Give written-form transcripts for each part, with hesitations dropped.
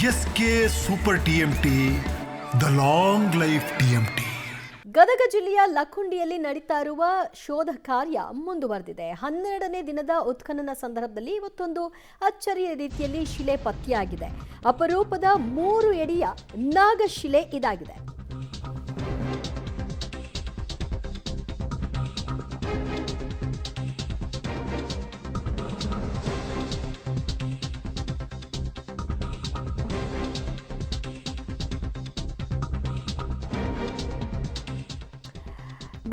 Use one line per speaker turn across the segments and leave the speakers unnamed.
S K super TMT, the long life TMT.
Gadag ಜಿಲ್ಲೆಯ ಲಕ್ಕುಂಡಿಯಲ್ಲಿ ನಡೀತಾ ಇರುವ ಶೋಧ ಕಾರ್ಯ ಮುಂದುವರೆದಿದೆ. 12ನೇ ದಿನದ ಉತ್ಖನನ ಸಂದರ್ಭದಲ್ಲಿ ಇವತ್ತೊಂದು ಅಚ್ಚರಿಯ ರೀತಿಯಲ್ಲಿ ಶಿಲೆ ಪತ್ತೆಯಾಗಿದೆ. ಅಪರೂಪದ 3 ಎಡೆಯ ನಾಗಶಿಲೆ ಇದಾಗಿದೆ.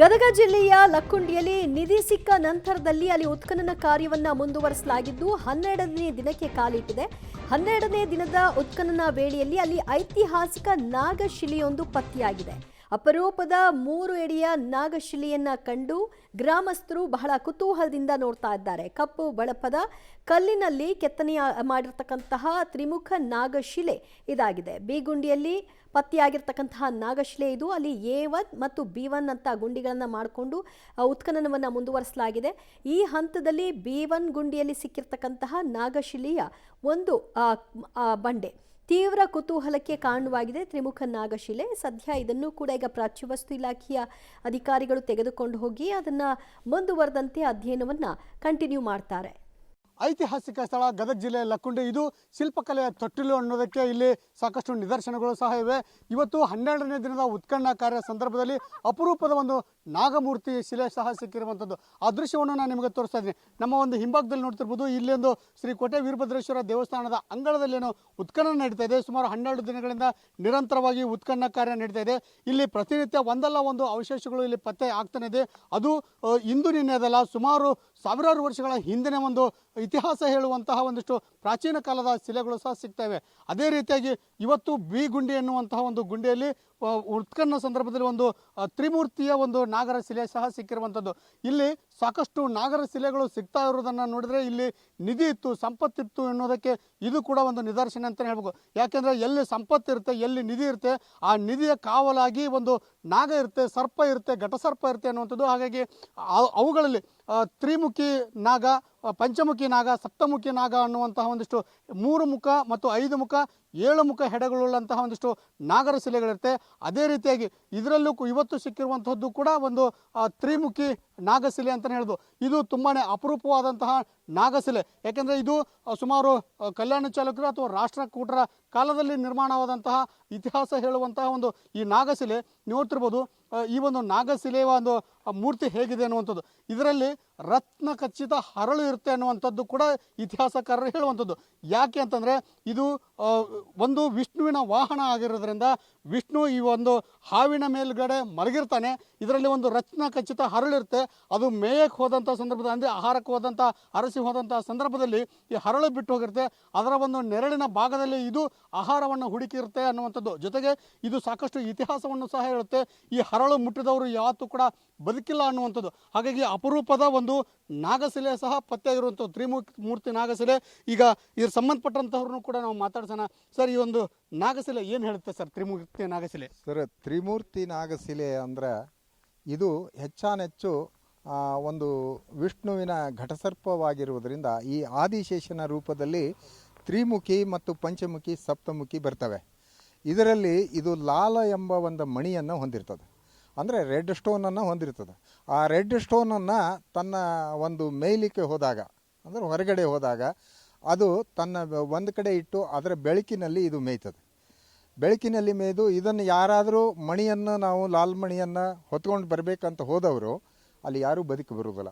ಗದಗ ಜಿಲ್ಲೆಯ ಲಕ್ಕುಂಡಿಯಲ್ಲಿ ನಿಧಿ ಸಿಕ್ಕ ನಂತರದಲ್ಲಿ ಅಲ್ಲಿ ಉತ್ಖನನ ಕಾರ್ಯವನ್ನ ಮುಂದುವರಿಸಲಾಗಿದ್ದು 12ನೇ ದಿನಕ್ಕೆ ಕಾಲಿಟ್ಟಿದೆ. 12ನೇ ದಿನದ ಉತ್ಖನನ ವೇಳೆಯಲ್ಲಿ ಅಲ್ಲಿ ಐತಿಹಾಸಿಕ ನಾಗಶಿಲೆಯೊಂದು ಪತ್ತೆಯಾಗಿದೆ. ಅಪರೂಪದ 3 ಎಡೆಯ ನಾಗಶಿಲೆಯನ್ನ ಕಂಡು ಗ್ರಾಮಸ್ಥರು ಬಹಳ ಕುತೂಹಲದಿಂದ ನೋಡ್ತಾ ಇದ್ದಾರೆ. ಕಪ್ಪು ಬಳಪದ ಕಲ್ಲಿನಲ್ಲಿ ಕೆತ್ತನೆ ಮಾಡಿರ್ತಕ್ಕಂತಹ ತ್ರಿಮುಖ ನಾಗಶಿಲೆ ಇದಾಗಿದೆ. ಬಿಗುಂಡಿಯಲ್ಲಿ ಪತ್ತೆಯಾಗಿರ್ತಕ್ಕಂತಹ ನಾಗಶಿಲೆ ಇದು. ಅಲ್ಲಿ A1 ಮತ್ತು B1 ಅಂತ ಗುಂಡಿಗಳನ್ನು ಮಾಡಿಕೊಂಡು ಉತ್ಖನನವನ್ನು ಮುಂದುವರಿಸಲಾಗಿದೆ. ಈ ಹಂತದಲ್ಲಿ B1 ಗುಂಡಿಯಲ್ಲಿ ಸಿಕ್ಕಿರ್ತಕ್ಕಂತಹ ನಾಗಶಿಲೆಯ ಒಂದು ಬಂಡೆ ತೀವ್ರ ಕುತೂಹಲಕ್ಕೆ ಕಾರಣವಾಗಿದೆ. ತ್ರಿಮುಖ ನಾಗಶಿಲೆ ಸದ್ಯ ಇದನ್ನು ಕೂಡ ಈಗ ಪ್ರಾಚ್ಯವಸ್ತು ಇಲಾಖೆಯ ಅಧಿಕಾರಿಗಳು ತೆಗೆದುಕೊಂಡು ಹೋಗಿ ಅದನ್ನು ಮುಂದುವರೆದಂತೆ ಅಧ್ಯಯನವನ್ನು ಕಂಟಿನ್ಯೂ ಮಾಡ್ತಾರೆ.
ಐತಿಹಾಸಿಕ ಸ್ಥಳ ಗದಗ ಜಿಲ್ಲೆಯ ಲಕ್ಕುಂಡಿ. ಇದು ಶಿಲ್ಪಕಲೆಯ ತೊಟ್ಟಿಲು ಅನ್ನೋದಕ್ಕೆ ಇಲ್ಲಿ ಸಾಕಷ್ಟು ನಿದರ್ಶನಗಳು ಸಹ ಇವೆ. ಇವತ್ತು 12ನೇ ದಿನದ ಉತ್ಖನನ ಕಾರ್ಯ ಸಂದರ್ಭದಲ್ಲಿ ಅಪರೂಪದ ಒಂದು ನಾಗಮೂರ್ತಿ ಶಿಲೆ ಸಹ ಸಿಕ್ಕಿರುವಂಥದ್ದು. ಆ ದೃಶ್ಯವನ್ನು ನಾನು ನಿಮಗೆ ತೋರಿಸ್ತಾ ಇದ್ದೀನಿ. ನಮ್ಮ ಒಂದು ಹಿಂಭಾಗದಲ್ಲಿ ನೋಡ್ತಿರ್ಬೋದು, ಇಲ್ಲಿ ಒಂದು ಶ್ರೀ ಕೋಟೆ ವೀರಭದ್ರೇಶ್ವರ ದೇವಸ್ಥಾನದ ಅಂಗಳದಲ್ಲಿ ಉತ್ಖನನ ನಡೀತಾ ಇದೆ. ಸುಮಾರು 12 ದಿನಗಳಿಂದ ನಿರಂತರವಾಗಿ ಉತ್ಖನನ ಕಾರ್ಯ ನಡೀತಾ ಇದೆ. ಇಲ್ಲಿ ಪ್ರತಿನಿತ್ಯ ಒಂದಲ್ಲ ಒಂದು ಅವಶೇಷಗಳು ಇಲ್ಲಿ ಪತ್ತೆ ಆಗ್ತಾನೆ ಇದೆ. ಅದು ಇಂದು ನಿನ್ನೆದಲ್ಲ, ಸುಮಾರು ಸಾವಿರಾರು ವರ್ಷಗಳ ಹಿಂದಿನ ಒಂದು ಇತಿಹಾಸ ಹೇಳುವಂತಹ ಒಂದಿಷ್ಟು ಪ್ರಾಚೀನ ಕಾಲದ ಶಿಲೆಗಳು ಸಹ ಸಿಗ್ತವೆ. ಅದೇ ರೀತಿಯಾಗಿ ಇವತ್ತು ಬಿ ಗುಂಡಿ ಎನ್ನುವಂತಹ ಒಂದು ಗುಂಡಿಯಲ್ಲಿ ಉತ್ಖನನ ಸಂದರ್ಭದಲ್ಲಿ ಒಂದು ತ್ರಿಮೂರ್ತಿಯ ಒಂದು ನಾಗರ ಶಿಲೆ ಸಹ ಸಿಕ್ಕಿರುವಂಥದ್ದು. ಇಲ್ಲಿ ಸಾಕಷ್ಟು ನಾಗರ ಶಿಲೆಗಳು ಸಿಗ್ತಾ ಇರೋದನ್ನು ನೋಡಿದ್ರೆ ಇಲ್ಲಿ ನಿಧಿ ಇತ್ತು, ಸಂಪತ್ತಿತ್ತು ಎನ್ನುವುದಕ್ಕೆ ಇದು ಕೂಡ ಒಂದು ನಿದರ್ಶನ ಅಂತಲೇ ಹೇಳ್ಬೇಕು. ಯಾಕೆಂದರೆ ಎಲ್ಲಿ ಸಂಪತ್ತಿರುತ್ತೆ, ಎಲ್ಲಿ ನಿಧಿ ಇರುತ್ತೆ, ಆ ನಿಧಿಯ ಕಾವಲಾಗಿ ಒಂದು ನಾಗ ಇರುತ್ತೆ, ಸರ್ಪ ಇರುತ್ತೆ, ಘಟಸರ್ಪ ಇರುತ್ತೆ ಅನ್ನುವಂಥದ್ದು. ಹಾಗಾಗಿ ಅವುಗಳಲ್ಲಿ ತ್ರಿಮುಖಿ ನಾಗ, ಪಂಚಮುಖಿ ನಾಗ, ಸಪ್ತಮುಖಿ ನಾಗ ಅನ್ನುವಂತಹ ಒಂದಿಷ್ಟು 3 ಮುಖ ಮತ್ತು 5 ಮುಖ 7 ಮುಖ ಹೆಡೆಗಳುಳ್ಳಂತಹ ಒಂದಿಷ್ಟು ನಾಗರ ಶಿಲೆಗಳಿರುತ್ತೆ. ಅದೇ ರೀತಿಯಾಗಿ ಇದರಲ್ಲೂ ಇವತ್ತು ಸಿಕ್ಕಿರುವಂತಹದ್ದು ಕೂಡ ಒಂದು ತ್ರಿಮುಖಿ ನಾಗಶಿಲೆ ಅಂತಲೇ ಹೇಳ್ಬೋದು. ಇದು ತುಂಬಾ ಅಪರೂಪವಾದಂತಹ ನಾಗಶಿಲೆ. ಯಾಕೆಂದರೆ ಇದು ಸುಮಾರು ಕಲ್ಯಾಣ ಚಾಲುಕ್ಯರು ಅಥವಾ ರಾಷ್ಟ್ರಕೂಟರ ಕಾಲದಲ್ಲಿ ನಿರ್ಮಾಣವಾದಂತಹ ಇತಿಹಾಸ ಹೇಳುವಂತಹ ಒಂದು ಈ ನಾಗಶಿಲೆ ನೋಡ್ತಿರ್ಬೋದು. ಈ ಒಂದು ನಾಗಶಿಲೆಯ ಒಂದು ಮೂರ್ತಿ ಹೇಗಿದೆ ಅನ್ನುವಂಥದ್ದು, ಇದರಲ್ಲಿ ರತ್ನ ಖಚಿತ ಹರಳು ಇರುತ್ತೆ ಅನ್ನುವಂಥದ್ದು ಕೂಡ ಇತಿಹಾಸಕಾರರು ಹೇಳುವಂಥದ್ದು. ಯಾಕೆ ಅಂತಂದರೆ ಇದು ಒಂದು ವಿಷ್ಣುವಿನ ವಾಹನ ಆಗಿರೋದ್ರಿಂದ ವಿಷ್ಣು ಈ ಒಂದು ಹಾವಿನ ಮೇಲುಗಡೆ ಮಲಗಿರ್ತಾನೆ. ಇದರಲ್ಲಿ ಒಂದು ರತ್ನ ಖಚಿತ ಹರಳಿರುತ್ತೆ. ಅದು ಮೇಯಕ್ಕೆ ಹೋದಂಥ ಸಂದರ್ಭದಲ್ಲಿ, ಅಂದರೆ ಆಹಾರಕ್ಕೆ ಹೋದಂಥ ಅರಸಿ ಹೋದಂಥ ಸಂದರ್ಭದಲ್ಲಿ ಈ ಹರಳು ಬಿಟ್ಟು ಹೋಗಿರುತ್ತೆ. ಅದರ ಒಂದು ನೆರಳಿನ ಭಾಗದಲ್ಲಿ ಇದು ಆಹಾರವನ್ನು ಹುಡುಕಿರುತ್ತೆ ಅನ್ನುವಂಥದ್ದು. ಜೊತೆಗೆ ಇದು ಸಾಕಷ್ಟು ಇತಿಹಾಸವನ್ನು ಸಹ ಹೇಳುತ್ತೆ. ಈ ಹರಳು ಮುಟ್ಟಿದವರು ಯಾವತ್ತೂ ಕೂಡ ಬದುಕಿಲ್ಲ ಅನ್ನುವಂಥದ್ದು. ಹಾಗಾಗಿ ಅಪರೂಪದ ಒಂದು ನಾಗಶಿಲೆ ಸಹ ಪತ್ತೆಯಾಗಿರುವಂಥದ್ದು ತ್ರಿಮೂರ್ತಿ ನಾಗಶಿಲೆ. ಈಗ ಇದ್ರ ಸಂಬಂಧಪಟ್ಟಂಥವ್ರನ್ನು ಕೂಡ ನಾವು ಮಾತಾಡ್ಸೋಣ. ಸರ್, ಈ ಒಂದು ನಾಗಶಿಲೆ ಏನು ಹೇಳುತ್ತೆ ಸರ್, ತ್ರಿಮೂರ್ತಿ ನಾಗಶಿಲೆ?
ಸರ್, ತ್ರಿಮೂರ್ತಿ ನಾಗಶಿಲೆ ಅಂದರೆ ಇದು ಹೆಚ್ಚಾನೆಚ್ಚು ಒಂದು ವಿಷ್ಣುವಿನ ಘಟಸರ್ಪವಾಗಿರುವುದರಿಂದ ಈ ಆದಿಶೇಷನ ರೂಪದಲ್ಲಿ ತ್ರಿಮುಖಿ ಮತ್ತು ಪಂಚಮುಖಿ ಸಪ್ತಮುಖಿ ಬರ್ತವೆ. ಇದರಲ್ಲಿ ಇದು ಲಾಲ ಎಂಬ ಒಂದು ಮಣಿಯನ್ನು ಹೊಂದಿರ್ತದೆ, ಅಂದರೆ ರೆಡ್ ಸ್ಟೋನನ್ನು ಹೊಂದಿರ್ತದೆ. ಆ ರೆಡ್ ಸ್ಟೋನನ್ನು ತನ್ನ ಒಂದು ಮೇಯ್ಲಿಕ್ಕೆ ಹೋದಾಗ, ಅಂದರೆ ಹೊರಗಡೆ ಹೋದಾಗ ಅದು ತನ್ನ ಒಂದು ಕಡೆ ಇಟ್ಟು ಅದರ ಬೆಳಕಿನಲ್ಲಿ ಇದು ಮೇಯ್ತದೆ. ಬೆಳಕಿನಲ್ಲಿ ಮೇಯ್ದು ಇದನ್ನು ಯಾರಾದರೂ ಮಣಿಯನ್ನು, ನಾವು ಲಾಲ್ ಮಣಿಯನ್ನು ಹೊತ್ಕೊಂಡು ಬರಬೇಕಂತ ಹೋದವರು ಅಲ್ಲಿ ಯಾರೂ ಬದುಕಿ ಬರುವುದಿಲ್ಲ.